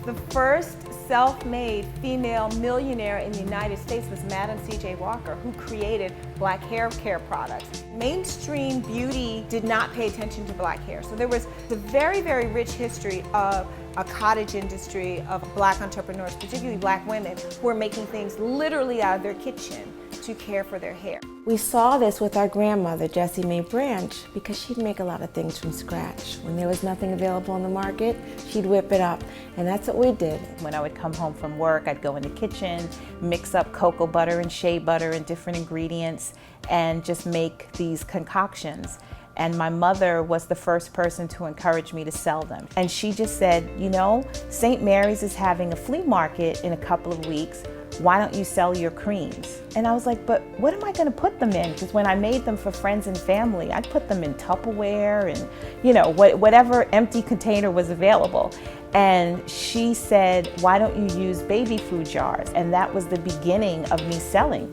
The first self-made female millionaire in the United States was Madam C.J. Walker, who created black hair care products. Mainstream beauty did not pay attention to black hair. So there was a very, very rich history of a cottage industry of black entrepreneurs, particularly black women, who were making things literally out of their kitchen to care for their hair. We saw this with our grandmother, Jessie Mae Branch, because she'd make a lot of things from scratch. When there was nothing available on the market, she'd whip it up, and that's what we did. When I would come home from work, I'd go in the kitchen, mix up cocoa butter and shea butter and different ingredients, and just make these concoctions. And my mother was the first person to encourage me to sell them. And she just said, you know, St. Mary's is having a flea market in a couple of weeks. Why don't you sell your creams? And I was like, but what am I gonna put them in? Because when I made them for friends and family, I'd put them in Tupperware and, you know, whatever empty container was available. And she said, why don't you use baby food jars? And that was the beginning of me selling.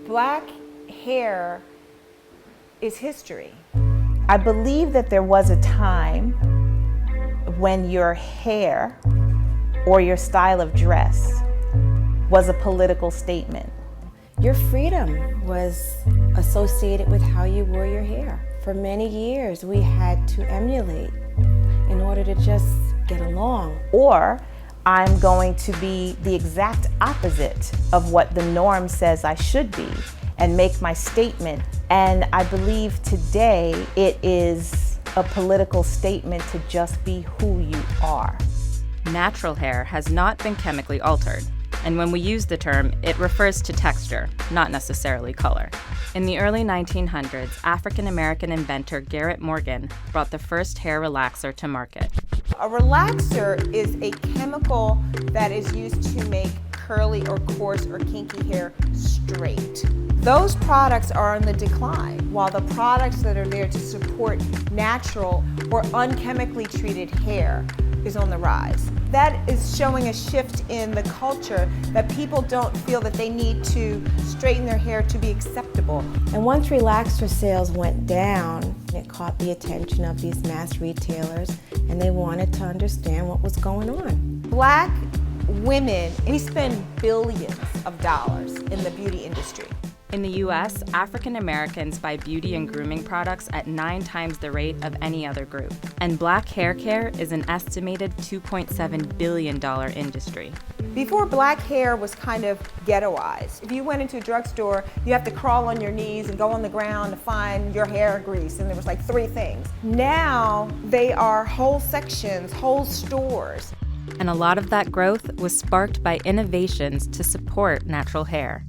Black hair is history. I believe that there was a time when your hair or your style of dress was a political statement. Your freedom was associated with how you wore your hair. For many years, we had to emulate in order to just get along. Or I'm going to be the exact opposite of what the norm says I should be and make my statement. And I believe today it is a political statement to just be who you are. Natural hair has not been chemically altered, and when we use the term, it refers to texture, not necessarily color. In the early 1900s, African-American inventor Garrett Morgan brought the first hair relaxer to market. A relaxer is a chemical that is used to make curly or coarse or kinky hair straight. Those products are on the decline, while the products that are there to support natural or unchemically treated hair is on the rise. That is showing a shift in the culture that people don't feel that they need to straighten their hair to be acceptable. And once relaxer sales went down, it caught the attention of these mass retailers, and they wanted to understand what was going on. Black women, we spend billions of dollars in the beauty industry. In the US, African Americans buy beauty and grooming products at 9 times the rate of any other group. And black hair care is an estimated $2.7 billion industry. Before, black hair was kind of ghettoized. If you went into a drugstore, you have to crawl on your knees and go on the ground to find your hair grease, and there was like 3 things. Now, they are whole sections, whole stores. And a lot of that growth was sparked by innovations to support natural hair.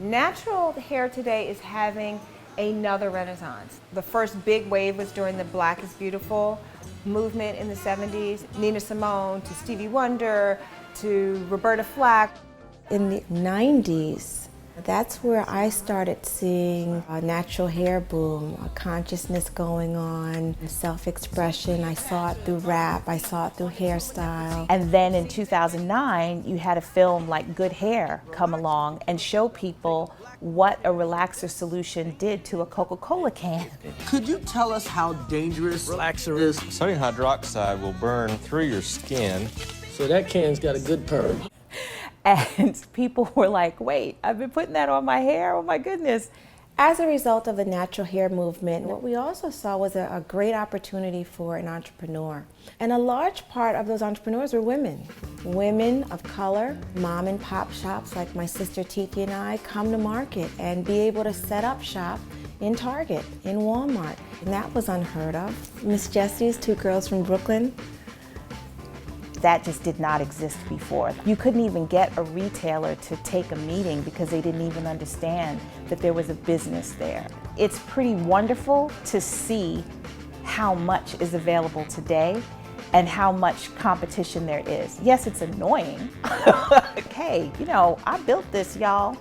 Natural hair today is having another renaissance. The first big wave was during the Black is Beautiful movement in the 70s. Nina Simone to Stevie Wonder to Roberta Flack. In the 90s, that's where I started seeing a natural hair boom, a consciousness going on, self-expression. I saw it through rap, I saw it through hairstyle. And then in 2009, you had a film like Good Hair come along and show people what a relaxer solution did to a Coca-Cola can. Could you tell us how dangerous relaxer is? Sodium hydroxide will burn through your skin. So that can's got a good purr. And people were like, wait, I've been putting that on my hair, oh my goodness. As a result of the natural hair movement, what we also saw was a great opportunity for an entrepreneur. And a large part of those entrepreneurs were women. Women of color, mom and pop shops like my sister Tiki and I come to market and be able to set up shop in Target, in Walmart. And that was unheard of. Miss Jessie's, 2 girls from Brooklyn. That just did not exist before. You couldn't even get a retailer to take a meeting because they didn't even understand that there was a business there. It's pretty wonderful to see how much is available today and how much competition there is. Yes, it's annoying. Hey, you know, I built this, y'all.